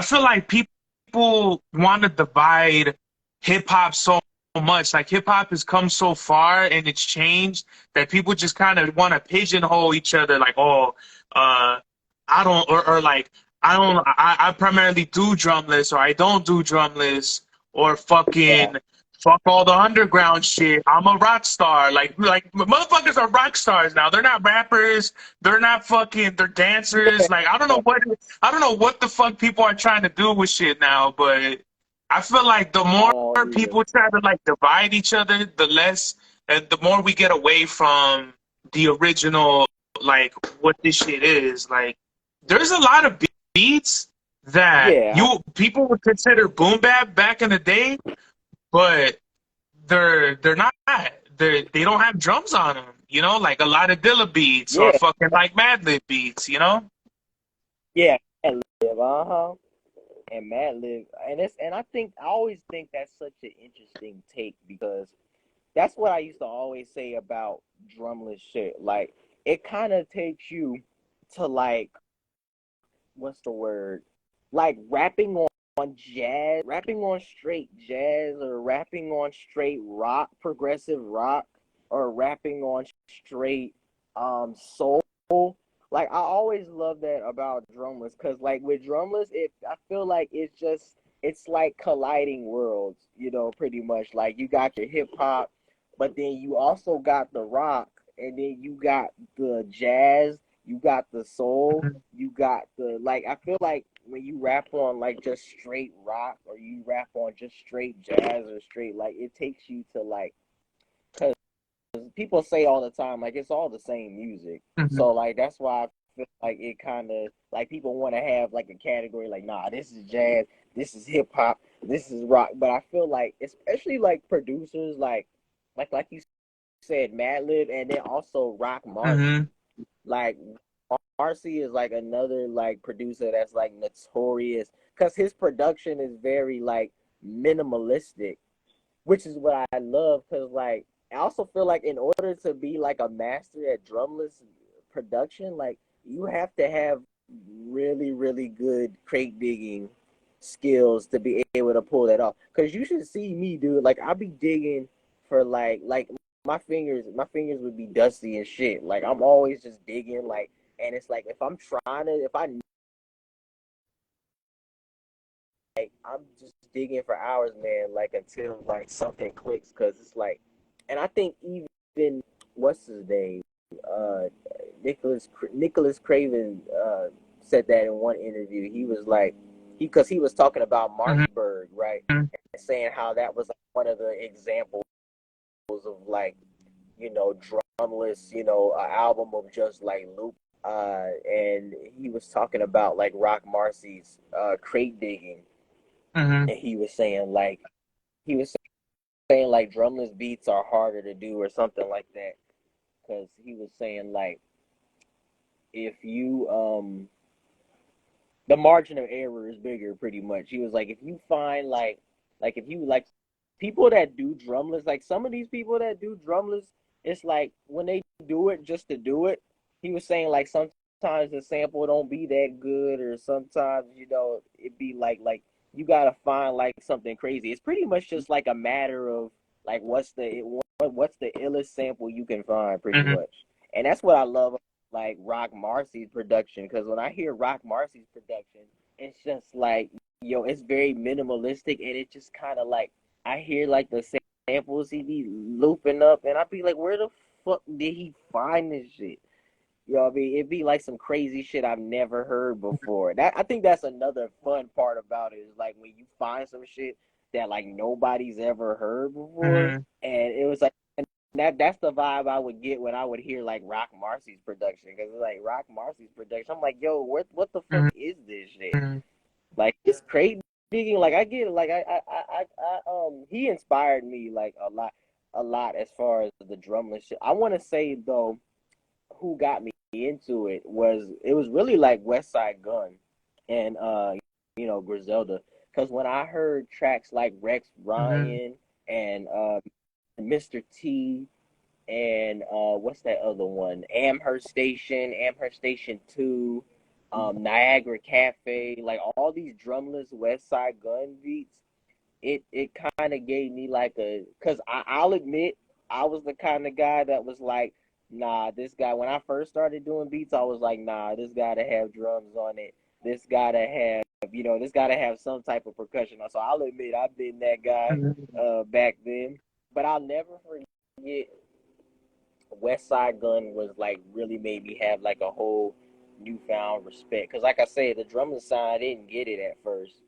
feel like people want to divide hip hop so much. Like hip hop has come so far and it's changed that people just kind of want to pigeonhole each other. Like, oh, uh, I don't, or like I don't, I primarily do drumless, or I don't do drumless, or yeah. fucking Fuck all the underground shit. I'm a rock star. Like motherfuckers are rock stars now. They're not rappers. They're not fucking. They're dancers. Like I don't know what the fuck people are trying to do with shit now. But I feel like the I more don't either. people try to like divide each other, the less and the more we get away from the original, like what this shit is. Like there's a lot of beats that Yeah, you people would consider boom bap back in the day, but they're not. They don't have drums on them. You know, like a lot of Dilla beats or yeah, fucking like Madlib beats. You know. yeah. And live, and Madlib, and I always think that's such an interesting take because that's what I used to always say about drumless shit. Like it kind of takes you to like what's the word? Like on jazz, rapping on straight jazz, or rapping on straight rock, progressive rock, or rapping on straight soul. Like I always love that about drumless because like with drumless, I feel like it's like colliding worlds, pretty much. Like you got your hip hop, but then you also got the rock, and then you got the jazz, you got the soul, you got the like. I feel like when you rap on like just straight rock, or you rap on just straight jazz or straight, like it takes you to like, because people say all the time like it's all the same music. Mhm. So like that's why I feel like it kind of like people want to have like a category like, nah, this is jazz, this is hip hop, this is rock. But I feel like especially like producers like you said, Madlib, and then also Rock Mhm. Marcy. Like Marcy is like another like producer that's like notorious because his production is very like minimalistic, which is what I love. Because like I also feel like in order to be like a master at drumless production, like you have to have really really good crate digging skills to be able to pull that off. Because you should see me, dude. Like I'll be digging for like my fingers would be dusty and shit. Like I'm always just digging, like, and it's like if I like, I'm just digging for hours, man, like until like something clicks, cause it's like, and I think even what's his name, uh, Nicholas Craven, said that in one interview. He was like, because he was talking about Mhm. Marshburg, right, and saying how that was like one of the examples of like, drumless, an album of just like loop. And he was talking about like Rock Marcy's crate digging, Mhm. and he was saying like drumless beats are harder to do or something like that, because he was saying like if you the margin of error is bigger, pretty much. He was like, if you find like if you like people that do drumless, like some of these people that do drumless, it's like when they do it just to do it. He was saying like sometimes the sample don't be that good, or sometimes it be like you gotta find like something crazy. It's pretty much just like a matter of like what's the illest sample you can find, pretty Mhm. much. And that's what I love like Rock Marcy's production, because when I hear Rock Marcy's production, it's just like it's very minimalistic, and it just kind of like I hear like the samples he be looping up, and I be like, where the fuck did he find this shit? You know what I mean? It'd be like some crazy shit I've never heard before. That I think that's another fun part about it, is like when you find some shit that like nobody's ever heard before, Mhm. and it was like that's the vibe I would get when I would hear like Rock Marcy's production, because it's like Rock Marcy's production. I'm like, yo, what the fuck Mhm. is this shit? Like it's crazy digging. Like I get it. Like he inspired me like a lot as far as the drumless shit. I want to say though, who got me into it was really like West Side Gun and Griselda, because when I heard tracks like Rex Mhm. Ryan and Mr. T and what's that other one? Amherst Station 2, Niagara Cafe, like all these drumless West Side Gun beats. It kind of gave me like cause I'll admit I was the kind of guy that was like, nah, this guy. When I first started doing beats, I was like, nah, this got to have drums on it. this gotta have, this gotta have some type of percussion. So I'll admit I've been that guy Mhm. back then, but I'll never forget West Side Gun was like really made me have like a whole newfound respect. Cause like I said, the Drumless side I didn't get it at first,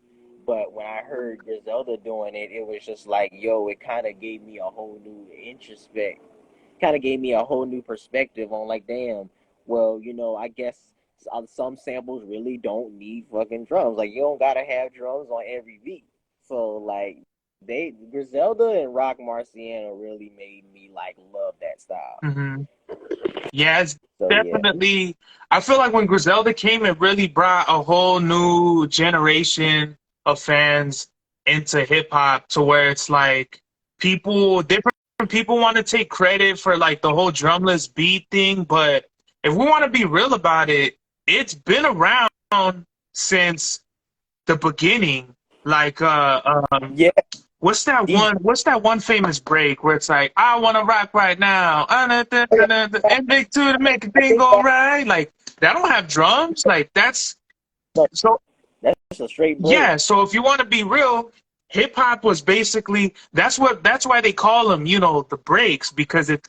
but when I heard Griselda doing it, it was just like, yo, it kind of gave me a whole new introspect. Kind of gave me a whole new perspective on like, damn, well, I guess some samples really don't need fucking drums. Like you don't gotta have drums on every beat. So like they Griselda and Rock Marciano really made me like love that style. Mhm. Yeah, it's So yeah, definitely. I feel like when Griselda came, it really brought a whole new generation of fans into hip hop to where it's like different people want to take credit for like the whole drumless beat thing, but if we want to be real about it, it's been around since the beginning. Like, yeah, D- what's that one famous break where it's like, I wanna rock right now. And big two to make a I thing think go right. Like that don't have drums. Like that's so that's a straight break. yeah, so if you want to be real, hip hop was basically that's why they call them, the breaks, because it's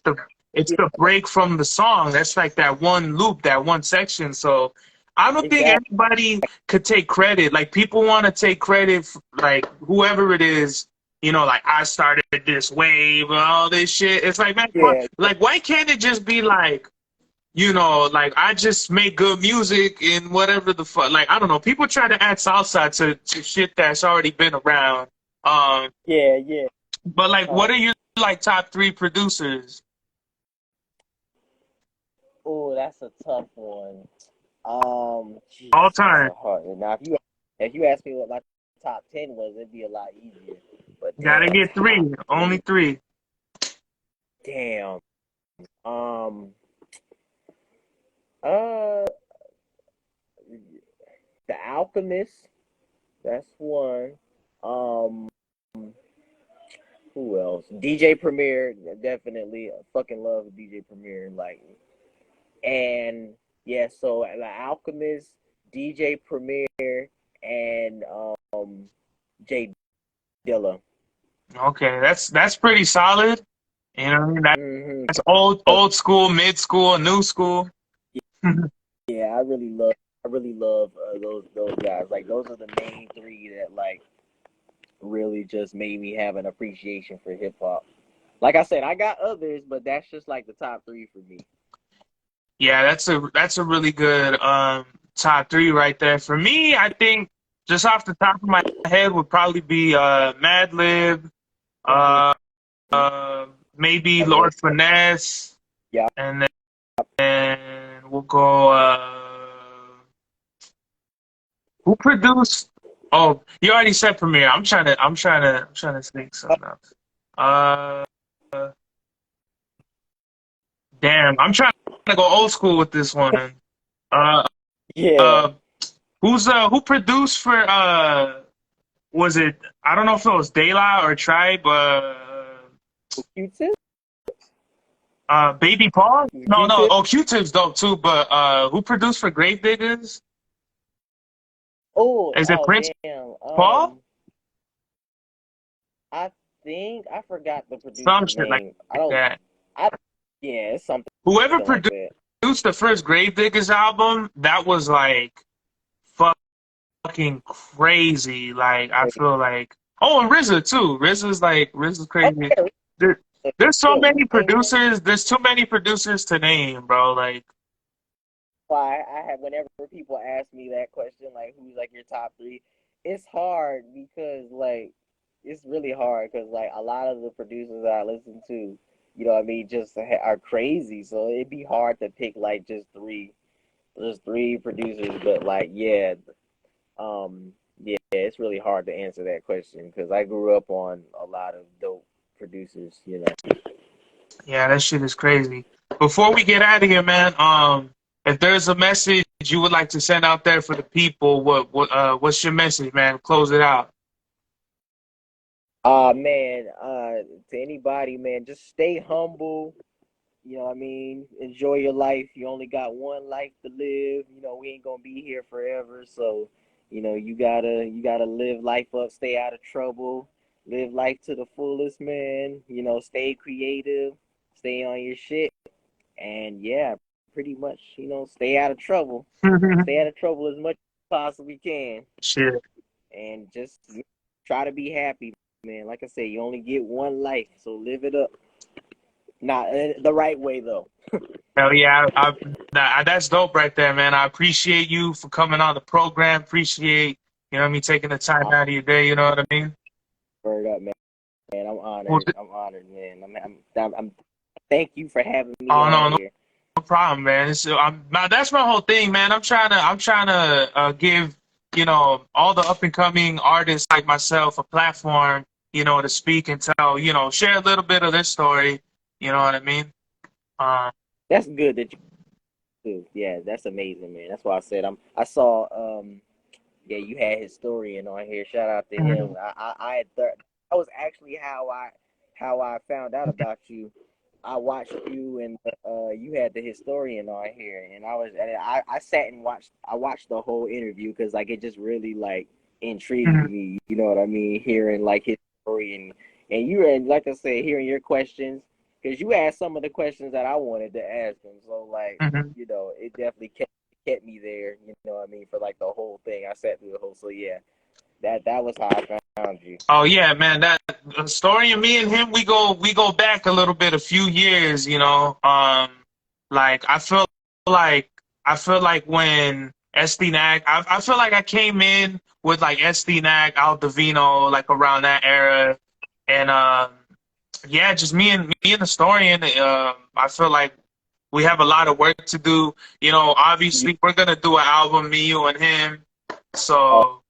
Yeah, the break from the song. That's like that one loop, that one section. So I don't think exactly. anybody could take credit. Like people want to take credit, like whoever it is, like I started this wave and all this shit. It's like, man, Yeah, like why can't it just be like like I just make good music and whatever the fuck. Like I don't know. People try to add salsa to shit that's already been around. Um, yeah. but like, Uh, what are your like top three producers oh, that's a tough one. all Jeez, that's time? a hard one. Now, if you ask me what my top 10 was, it'd be a lot easier. But Gotta damn, get top three. Only three. three. Damn. Um. Uh. The Alchemist. That's one. Um. Who else? DJ Premier. Definitely. I fucking love DJ Premier. Like, and yeah. So the Alchemist, DJ Premier, and J Dilla. Okay, that's pretty solid. You know, what I mean? Mm-hmm. That's old school, mid school, new school. Yeah, I really love those guys. Like those are the main three that like really just made me have an appreciation for hip hop. Like I said, I got others, but that's just like the top three for me. Yeah, that's a really good top three right there. For me, I think just off the top of my head would probably be Madlib, Mm-hmm. uh, maybe That list. Lord Finesse, Yeah, and then we'll go. Who produced? Oh, you already said Premiere. I'm trying to think something else. Uh, damn, I'm trying to go old school with this one. Uh, yeah. uh, who produced for was it? I don't know if it was De La or Tribe. Q-Tip, Baby Paul? No, no. Q-Tip. Oh, Q-Tip's dope too. But who produced for Gravediggers? Oh, Is it oh, Prince damn. Paul? I think I forgot the Some producer's shit like name. I don't. that. I Yeah, it's something Whoever like that. produced the first Gravediggers album, that was like fucking crazy. Like I feel like, oh, and RZA too. RZA's Oh crazy. yeah, There, there's so yeah. many And producers. There's too many producers to name, bro. Like, why I have whenever people ask me that question, like who's like your top three, it's hard because like it's really hard because like a lot of the producers that I listen to, what I mean, just are crazy. So it'd be hard to pick like just three producers. But like yeah, it's really hard to answer that question because I grew up on a lot of dope producers. yeah, that shit is crazy. Before we get out of here, man, if there's a message you would like to send out there for the people, what's your message, man? Close it out. Man, to anybody, man, just stay humble. You know what I mean? Enjoy your life. You only got one life to live. You know, we ain't gonna be here forever. So, you know, you gotta live life up, stay out of trouble, live life to the fullest, man. You know, stay creative, stay on your shit, and yeah, pretty much, you know, stay out of trouble. Stay out of trouble as much as you possibly can. Shit. And just try to be happy, man. Like I said, you only get one life, so live it up. Not the right way though. Hell yeah, that's dope right there, man. I appreciate you for coming on the program. Appreciate, you know what I mean, taking the time out of your day, you know what I mean? Word up, man. Man, I'm Well, honored. I'm honored, man. I'm thank you for having me oh, on no, here. no problem, man. That's my whole thing, man. I'm trying to give, you know, all the up and coming artists like myself a platform, you know, to speak and tell, you know, share a little bit of their story. You know what I mean? Um, That's good that you do. Yeah, that's amazing, man. That's why I said I saw yeah, you had historian on here. Shout out to him. I had that was actually how I found out about you. I watched you and you had the historian on here, and I sat and watched the whole interview because like it just really like intrigued mhm, me. You know what I mean? Hearing like his story and you and like I said, hearing your questions because you asked some of the questions that I wanted to ask him. So like mhm. you know, it definitely kept me there. You know what I mean? For like the whole thing, I sat through the whole. So yeah, that was how I found you. Oh yeah, man. That story of me and him, we go back a little bit, a few years, you know. Like like I feel like when SD I feel like I came in with like SD Al Davino, like around that era, and yeah, just me and the historian. I feel like we have a lot of work to do. You know, You, obviously we're gonna do an album, me, you, and him. oh, So.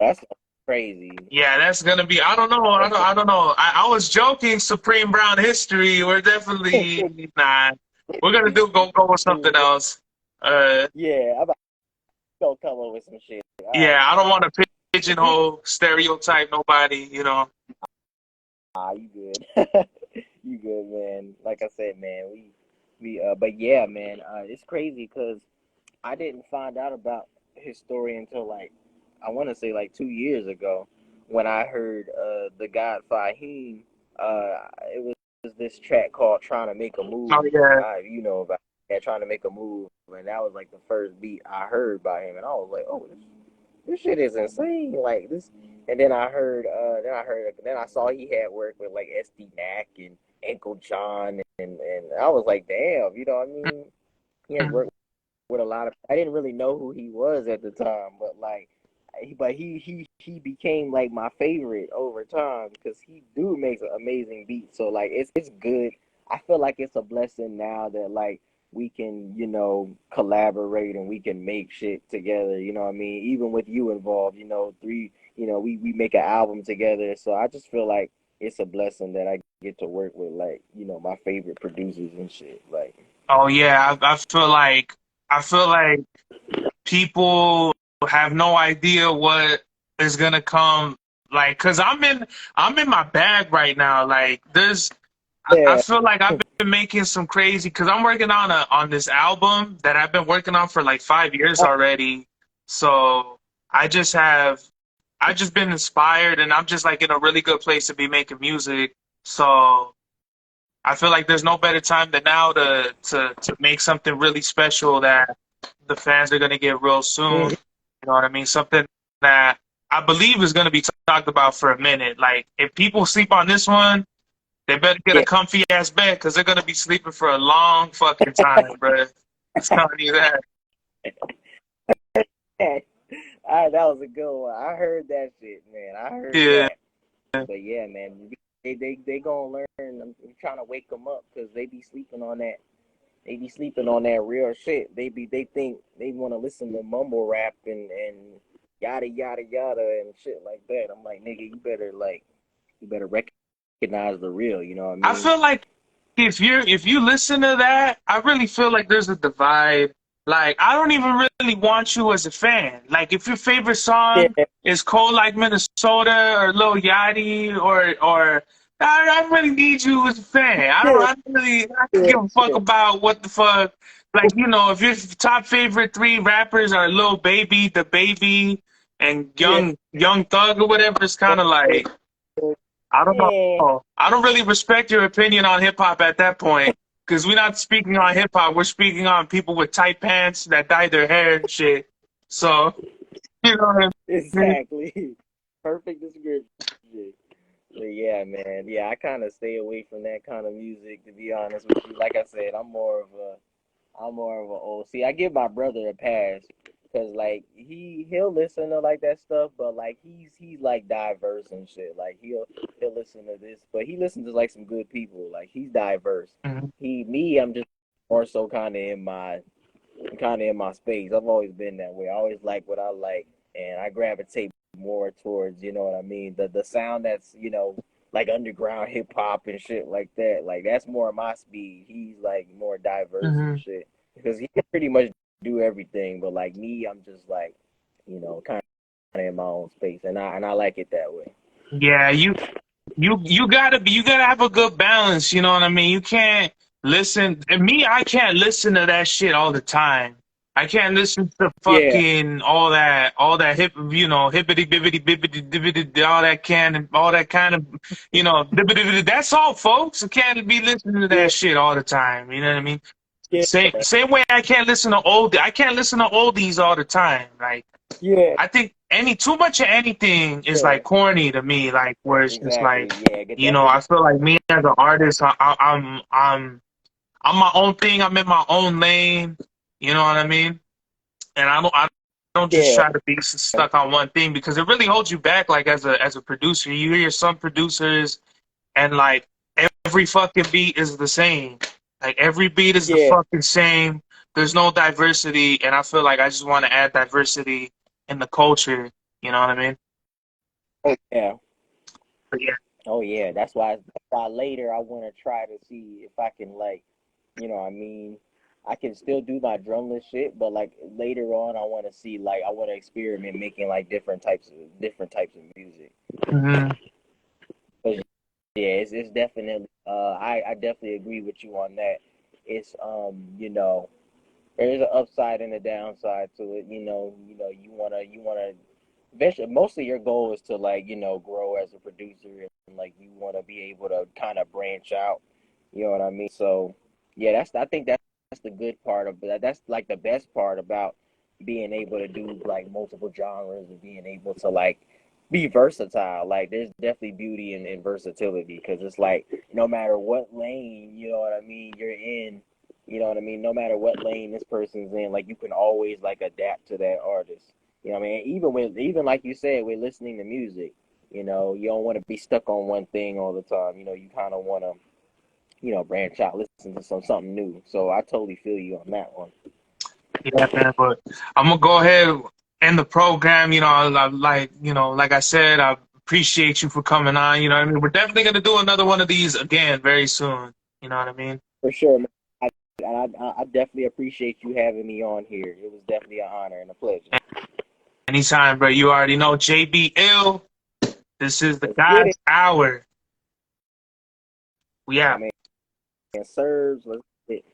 that's crazy. Yeah, that's gonna be. I don't know. That's I don't know. I was joking. Supreme Brown history. We're definitely not. We're gonna go with something else. Uh, yeah, I'm about to go come up with some shit. All yeah. right, I don't man. want to pigeonhole, stereotype nobody. You know. You good. You good, man. Like I said, man, but yeah, man, it's crazy because I didn't find out about his story until like I want to say like 2 years ago when I heard the God Fahim. It was this track called "Trying to Make a Oh Move." yeah. You know about that, trying to make a move, and that was like the first beat I heard by him, and I was like, oh, this shit is insane. Like this, and then I saw he had worked with like SD Mac and Uncle John, and I was like, damn, you know what I mean? He has Mhm. worked with a lot of. I didn't really know who he was at the time, but like, he became like my favorite over time because he do makes an amazing beats. So like, it's good. I feel like it's a blessing now that like we can collaborate and we can make shit together. You know what I mean? Even with you involved, we make an album together. So I just feel like it's a blessing that I get to work with like my favorite producers and shit. Like, Oh yeah. I feel like people have no idea what is gonna come. Like, cause I'm in my bag right now. Like, I yeah, feel like I've been making some crazy because I'm working on this album that I've been working on for like 5 years already. So I just have I just been inspired and I'm just like in a really good place to be making music. So I feel like there's no better time than now to make something really special that the fans are gonna get real soon. mhm, You know what I mean? Something that I believe is gonna be talked about for a minute. Like if people sleep on this one, they better get a yeah. comfy ass bed because they're gonna be sleeping for a long fucking time, bro. Just telling you that. That was a good one. I heard that shit, man. I heard Yeah. that. But yeah, man, they gonna learn. I'm trying to wake them up because they be sleeping on that. They be sleeping on that real shit. They think they want to listen to mumble rap and yada yada yada and shit like that. I'm like, nigga, you better recognize the real. You know what I I mean? feel like if you listen to that, I really feel like there's a divide. Like I don't even really want you as a fan. Like if your favorite Yeah, song is Cold Like Minnesota or Lil Yachty or I really need you as a fan. Yeah, I don't really, I don't yeah, give a fuck yeah, about what the fuck. Like, if your top favorite three rappers are Lil Baby, The Baby, and yeah, Young Thug or whatever, it's kind of like, I don't yeah, know. I don't really respect your opinion on hip hop at that point. Because we're not speaking on hip hop, we're speaking on people with tight pants that dye their hair and shit. So, you know what I mean? exactly. Perfect description. But yeah, man. Yeah, I kind of stay away from that kind of music, to be honest with you. Like I said, I'm more of a old. See, I give my brother a pass because like he'll listen to like that stuff, but like he's like diverse and shit. Like he'll listen to this, but he listens to like some good people. Like he's diverse. Mhm. I'm just more so kind of in my space. I've always been that way. I always like what I like, and I gravitate more towards, you know what I mean, the sound that's, like underground hip hop and shit like that. Like that's more my speed. He's like more diverse and Mhm. shit because he can pretty much do everything. But like me, I'm just like, kind of in my own space, and I like it that way. Yeah, you gotta have a good balance, you know what I mean? You can't listen and me, I can't listen to that shit all the time. I can't listen to Yeah, fucking all that hip, hippity bibbity bibbity dibbity, all that kind of, bibbity, that's all, folks. I can't be listening to yeah, that shit all the time. You know what I mean? yeah, Same way I can't listen to oldies all the time. Like, yeah, I think too much of anything is yeah. like corny to me. Like where it's just Exactly. like, Yeah, it definitely. I feel like me as an artist, I'm my own thing. I'm in my own lane. You know what I mean? And I don't just Yeah, try to be stuck on one thing because it really holds you back. Like as a producer, you hear some producers and like every fucking beat is the same. Like every beat is the yeah. fucking same. There's no diversity, and I feel like I just want to add diversity in the culture. You know what I mean? Oh yeah. But yeah. Oh yeah, that's why later I want to try to see if I can like, what I mean, I can still do my drumless shit, but like later on I want to see like I want to experiment making like different types of music. Hmm. 'Cause, yeah, it's definitely I definitely agree with you on that. It's there's an upside and a downside to it. You wanna eventually, mostly your goal is to like grow as a producer and like you want to be able to kind of branch out, you know what I mean? So yeah, I think that's the good part of that. That's like the best part about being able to do like multiple genres and being able to like be versatile. Like there's definitely beauty in versatility because it's like no matter what lane, you know what I mean, you're in, you know what I mean, no matter what lane this person's in, like you can always like adapt to that artist. You know what I mean? Even like you said, with listening to music, you don't want to be stuck on one thing all the time. You kind of want to, branch out, listen to something new. So I totally feel you on that one. Yeah, man. But I'm gonna go ahead and end the program. Like I said, I appreciate you for coming on. You know what I mean? We're definitely gonna do another one of these again very soon. You know what I mean? For sure, man. I definitely appreciate you having me on here. It was definitely an honor and a pleasure. Anytime, bro. You already know JBL. This is the Let's get it, God's hour. We my out. man. Serves. Let's get it.